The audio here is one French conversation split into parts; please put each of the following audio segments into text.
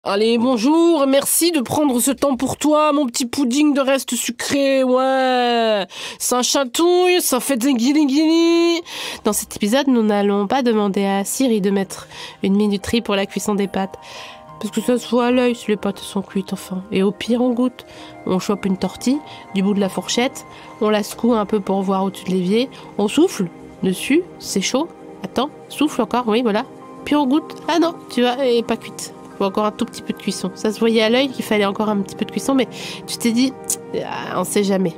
Allez, bonjour, merci de prendre ce temps pour toi, mon petit pudding de reste sucré, ouais. Ça chatouille, ça fait des guili-guili. Dans cet épisode, nous n'allons pas demander à Siri de mettre une minuterie pour la cuisson des pâtes. Parce que ça se voit à l'œil si les pâtes sont cuites, enfin. Et au pire, on goûte. On chope une tortille du bout de la fourchette, on la secoue un peu pour voir au-dessus de l'évier, on souffle dessus, c'est chaud. Attends, souffle encore, oui, voilà. Puis on goûte. Ah non, tu vois, elle est pas cuite. Encore un tout petit peu de cuisson. Ça se voyait à l'œil qu'il fallait encore un petit peu de cuisson, mais tu t'es dit, on sait jamais.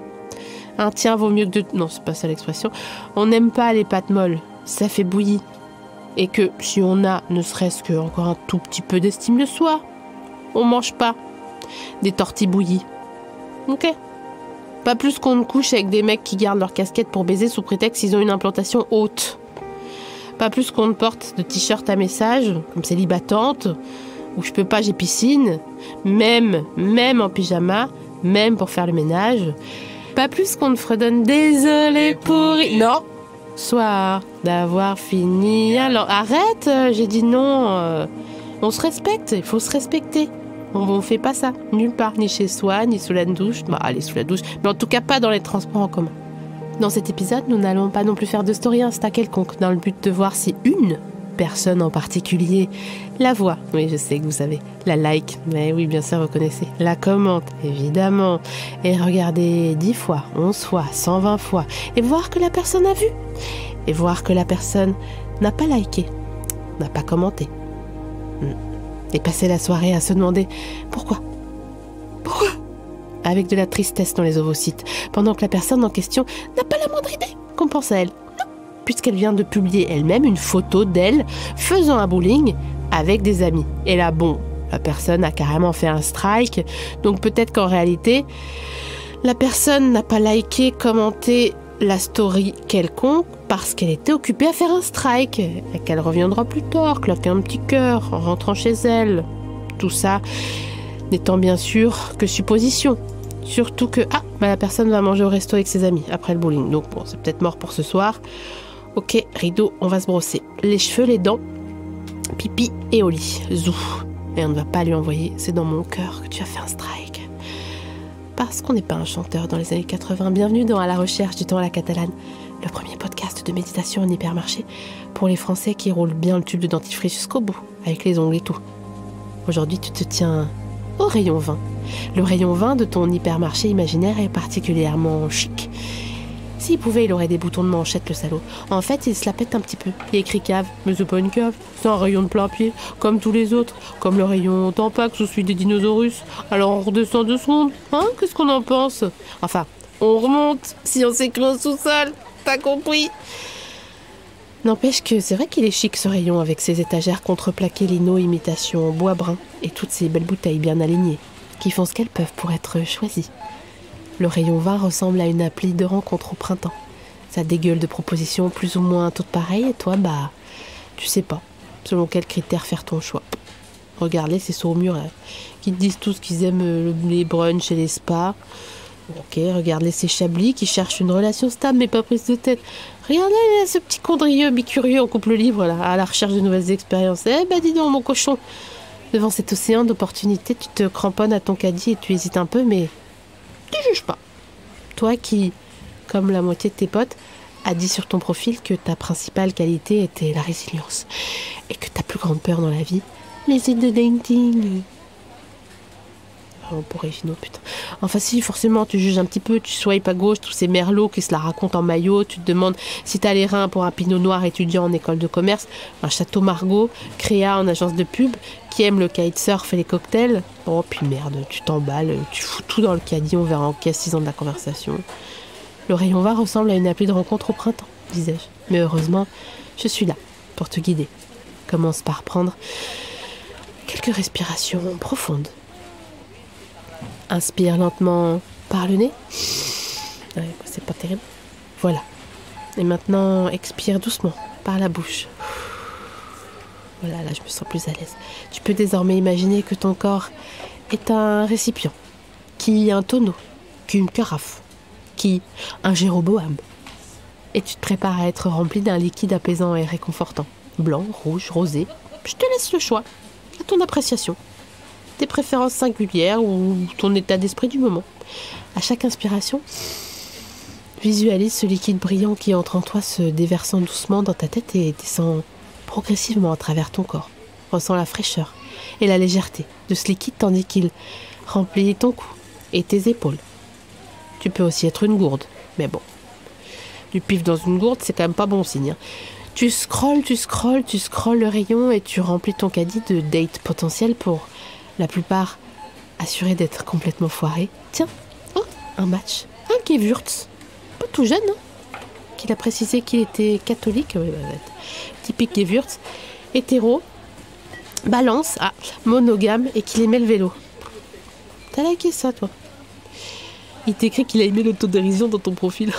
Un tien vaut mieux que deux. Non, c'est pas ça l'expression. On n'aime pas les pâtes molles. Ça fait bouillie. Et que si on a, ne serait-ce que encore un tout petit peu d'estime de soi, on mange pas des tortilles bouillies. Ok. Pas plus qu'on ne couche avec des mecs qui gardent leur casquette pour baiser sous prétexte qu'ils ont une implantation haute. Pas plus qu'on ne porte de t-shirt à message, comme célibatante, où je peux pas, j'ai piscine, même en pyjama, même pour faire le ménage. Pas plus qu'on ne fredonne désolé pour... Non, soir d'avoir fini. Alors arrête, j'ai dit non. On se respecte, il faut se respecter. On fait pas ça, nulle part, ni chez soi, ni sous la douche. Bah allez, sous la douche, mais en tout cas pas dans les transports en commun. Dans cet épisode, nous n'allons pas non plus faire de story Insta quelconque, dans le but de voir si une personne en particulier la voit. Oui, je sais que vous savez. La like, mais oui, bien sûr, vous connaissez. La commente, évidemment. Et regardez 10 fois, 11 fois, 120 fois. Et voir que la personne a vu. Et voir que la personne n'a pas liké, n'a pas commenté. Et passer la soirée à se demander pourquoi. Pourquoi ? Avec de la tristesse dans les ovocytes, pendant que la personne en question n'a pas la moindre idée qu'on pense à elle. Non, puisqu'elle vient de publier elle-même une photo d'elle faisant un bowling avec des amis. Et là, bon, la personne a carrément fait un strike, donc peut-être qu'en réalité, la personne n'a pas liké, commenté la story quelconque parce qu'elle était occupée à faire un strike et qu'elle reviendra plus tard, claquer un petit cœur en rentrant chez elle. Tout ça n'étant bien sûr que supposition. Surtout que, la personne va manger au resto avec ses amis après le bowling. Donc bon, c'est peut-être mort pour ce soir. Ok, rideau, on va se brosser. Les cheveux, les dents, pipi et au lit. Zou. Et on ne va pas lui envoyer, c'est dans mon cœur que tu as fait un strike. Parce qu'on n'est pas un chanteur dans les années 80. Bienvenue dans À la recherche du temps à la catalane, le premier podcast de méditation en hypermarché pour les Français qui roulent bien le tube de dentifrice jusqu'au bout, avec les ongles et tout. Aujourd'hui, tu te tiens au rayon 20. Le rayon 20 de ton hypermarché imaginaire est particulièrement chic. S'il pouvait, il aurait des boutons de manchette, le salaud. En fait, il se la pète un petit peu. Il écrit cave, mais c'est pas une cave. C'est un rayon de plein pied, comme tous les autres. Comme le rayon Tampax ou celui des dinosaures. Alors on redescend 2 secondes. Hein, qu'est-ce qu'on en pense ? Enfin, on remonte si on s'écrit au sous-sol. T'as compris ? N'empêche que c'est vrai qu'il est chic ce rayon avec ses étagères contreplaquées lino imitation bois brun et toutes ces belles bouteilles bien alignées qui font ce qu'elles peuvent pour être choisies. Le rayon 20 ressemble à une appli de rencontre au printemps. Ça dégueule de propositions plus ou moins toutes pareilles et toi, tu sais pas selon quels critères faire ton choix. Regarde-les, ces sourds murs qui te disent tous qu'ils aiment les brunchs et les spas. Ok, regarde-les ces chablis qui cherchent une relation stable mais pas prise de tête. Regardez ce petit condrieux bicurieux en couple libre là, à la recherche de nouvelles expériences. Dis donc mon cochon. Devant cet océan d'opportunités, tu te cramponnes à ton caddie et tu hésites un peu, mais tu juges pas. Toi qui, comme la moitié de tes potes, a dit sur ton profil que ta principale qualité était la résilience et que ta plus grande peur dans la vie, les sites de dating. Pour originaux, putain. Enfin si, forcément, tu juges un petit peu, tu swipes à gauche, tous ces merlots qui se la racontent en maillot, tu te demandes si t'as les reins pour un pinot noir étudiant en école de commerce, un château Margaux, créa en agence de pub, qui aime le kitesurf et les cocktails. Oh puis merde, tu t'emballes, tu fous tout dans le caddie, on verra en caisse 6 ans de la conversation. Le rayon 20 ressemble à une appli de rencontre au printemps, disais-je. Mais heureusement, je suis là, pour te guider. Commence par prendre quelques respirations profondes. Inspire lentement par le nez. Ouais, c'est pas terrible. Voilà. Et maintenant, expire doucement par la bouche. Voilà, là, je me sens plus à l'aise. Tu peux désormais imaginer que ton corps est un récipient, qui un tonneau, qu'une carafe, qui un Jéroboam. Et tu te prépares à être rempli d'un liquide apaisant et réconfortant. Blanc, rouge, rosé. Je te laisse le choix, à ton appréciation. tes préférences singulières ou ton état d'esprit du moment. À chaque inspiration, visualise ce liquide brillant qui entre en toi, se déversant doucement dans ta tête et descend progressivement à travers ton corps. Ressens la fraîcheur et la légèreté de ce liquide tandis qu'il remplit ton cou et tes épaules. Tu peux aussi être une gourde, mais bon. Du pif dans une gourde, c'est quand même pas bon signe. Hein. Tu scrolles le rayon et tu remplis ton caddie de dates potentielles pour la plupart assurés d'être complètement foirés. Tiens, oh, un match. Un Gewürz. Pas tout jeune, hein, qu'il a précisé qu'il était catholique. Typique Gewürz. Hétéro. Balance. Ah, monogame et qu'il aimait le vélo. T'as liké ça, toi? Il t'écrit qu'il a aimé l'autodérision dans ton profil.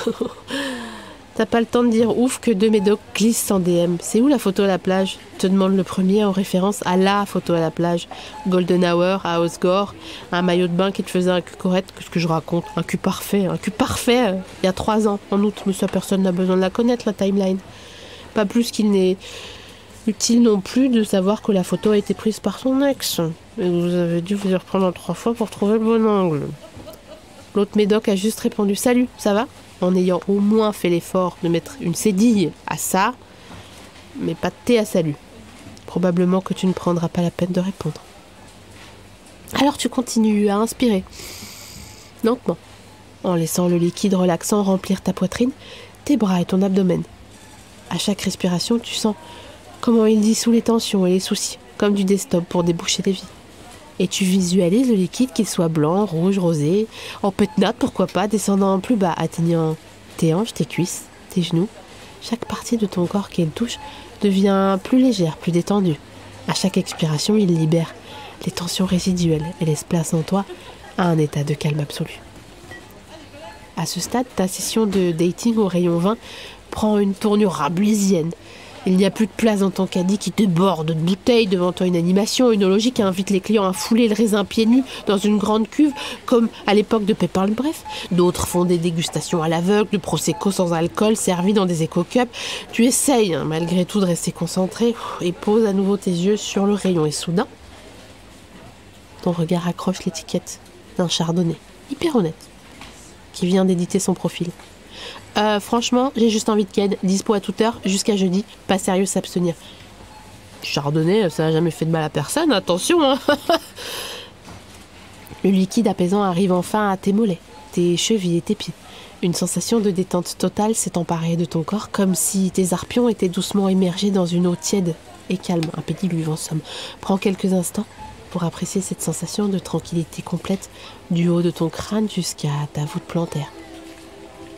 T'as pas le temps de dire ouf que deux médocs glissent en DM. C'est où la photo à la plage? Te demande le premier en référence à la photo à la plage. Golden Hour à Osgore, un maillot de bain qui te faisait un cul correct. Qu'est-ce que je raconte? Un cul parfait, il y a 3 ans, en août. Mais ça, personne n'a besoin de la connaître, la timeline. Pas plus qu'il n'est utile non plus de savoir que la photo a été prise par son ex. Et vous avez dû vous y reprendre 3 fois pour trouver le bon angle. L'autre médoc a juste répondu « Salut, ça va ?» en ayant au moins fait l'effort de mettre une cédille à ça, mais pas de thé à salut. Probablement que tu ne prendras pas la peine de répondre. Alors tu continues à inspirer, lentement, en laissant le liquide relaxant remplir ta poitrine, tes bras et ton abdomen. À chaque respiration, tu sens comment il dissout les tensions et les soucis, comme du desktop pour déboucher des vies. Et tu visualises le liquide, qu'il soit blanc, rouge, rosé, en pétnate, pourquoi pas, descendant plus bas, atteignant tes hanches, tes cuisses, tes genoux. Chaque partie de ton corps qu'il touche devient plus légère, plus détendue. À chaque expiration, il libère les tensions résiduelles et laisse place en toi à un état de calme absolu. À ce stade, ta session de dating au rayon 20 prend une tournure rabelaisienne. Il n'y a plus de place dans ton caddie qui déborde de bouteilles, devant toi une animation œnologique qui invite les clients à fouler le raisin pieds nus dans une grande cuve, comme à l'époque de Pépin le Bref. D'autres font des dégustations à l'aveugle, de prosecco sans alcool, servis dans des éco-cups. Tu essayes, malgré tout, de rester concentré et poses à nouveau tes yeux sur le rayon. Et soudain, ton regard accroche l'étiquette d'un chardonnay, hyper honnête, qui vient d'éditer son profil. Franchement, j'ai juste envie de ken, dispo à toute heure, jusqu'à jeudi, pas sérieux s'abstenir. Chardonnay, ça n'a jamais fait de mal à personne, attention hein. Le liquide apaisant arrive enfin à tes mollets, tes chevilles et tes pieds. Une sensation de détente totale s'est emparée de ton corps, comme si tes arpions étaient doucement immergés dans une eau tiède et calme, un pédiluve en somme. Prends quelques instants pour apprécier cette sensation de tranquillité complète du haut de ton crâne jusqu'à ta voûte plantaire.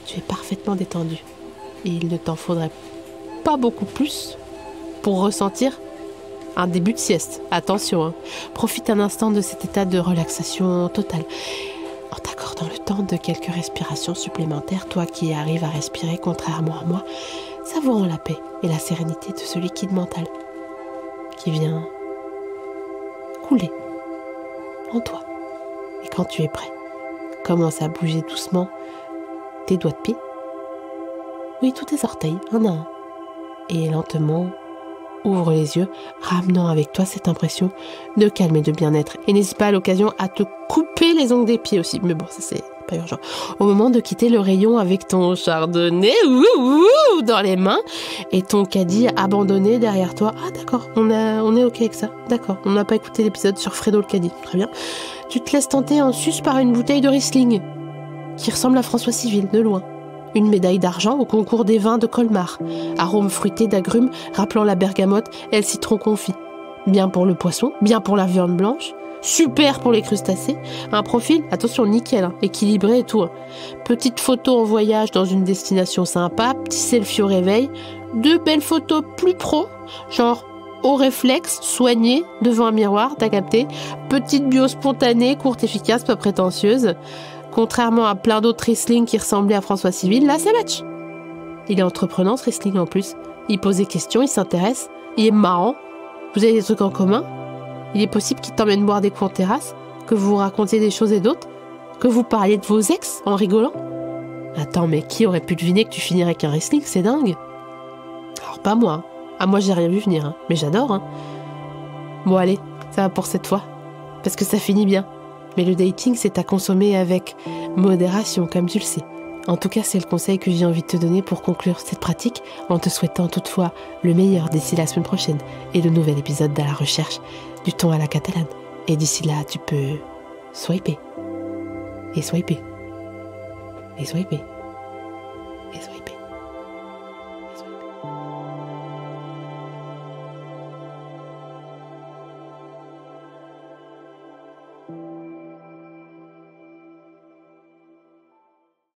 Tu es parfaitement détendu et il ne t'en faudrait pas beaucoup plus pour ressentir un début de sieste. Attention, hein. Profite un instant de cet état de relaxation totale en t'accordant le temps de quelques respirations supplémentaires, toi qui arrives à respirer contrairement à moi, savourant la paix et la sérénité de ce liquide mental qui vient couler en toi. Et quand tu es prêt, commence à bouger doucement tes doigts de pied, oui, tous tes orteils, un à un, et lentement ouvre les yeux, ramenant avec toi cette impression de calme et de bien-être. Et n'hésite pas à l'occasion à te couper les ongles des pieds aussi, mais bon, ça c'est pas urgent. Au moment de quitter le rayon avec ton chardonnay dans les mains et ton caddie abandonné derrière toi. Ah d'accord, on est ok avec ça, d'accord. On n'a pas écouté l'épisode sur Fredo le caddie, très bien. Tu te laisses tenter en sus par une bouteille de Riesling qui ressemble à François Civil, de loin. Une médaille d'argent au concours des vins de Colmar. Arôme fruité d'agrumes rappelant la bergamote et le citron confit. Bien pour le poisson, bien pour la viande blanche, super pour les crustacés. Un profil, attention, nickel, hein, équilibré et tout. Hein. Petite photo en voyage dans une destination sympa, petit selfie au réveil. 2 belles photos plus pro, genre au réflexe, soigné, devant un miroir, t'as capté. Petite bio spontanée, courte, efficace, pas prétentieuse. Contrairement à plein d'autres Riesling qui ressemblaient à François Civil, là, ça match. Il est entreprenant, ce Riesling, en plus. Il pose des questions, il s'intéresse, il est marrant. Vous avez des trucs en commun. Il est possible qu'il t'emmène boire des coups en terrasse, que vous vous racontiez des choses et d'autres, que vous parliez de vos ex en rigolant. Attends, mais qui aurait pu deviner que tu finirais avec un Riesling? C'est dingue. Alors, pas moi. Ah, moi, j'ai rien vu venir, hein. Mais j'adore. Hein. Bon, allez, ça va pour cette fois. parce que ça finit bien. Mais le dating, c'est à consommer avec modération, comme tu le sais. En tout cas, c'est le conseil que j'ai envie de te donner pour conclure cette pratique, en te souhaitant toutefois le meilleur d'ici la semaine prochaine et le nouvel épisode de la recherche du ton à la catalane. Et d'ici là, tu peux swiper. Et swiper. Et swiper. Et swiper.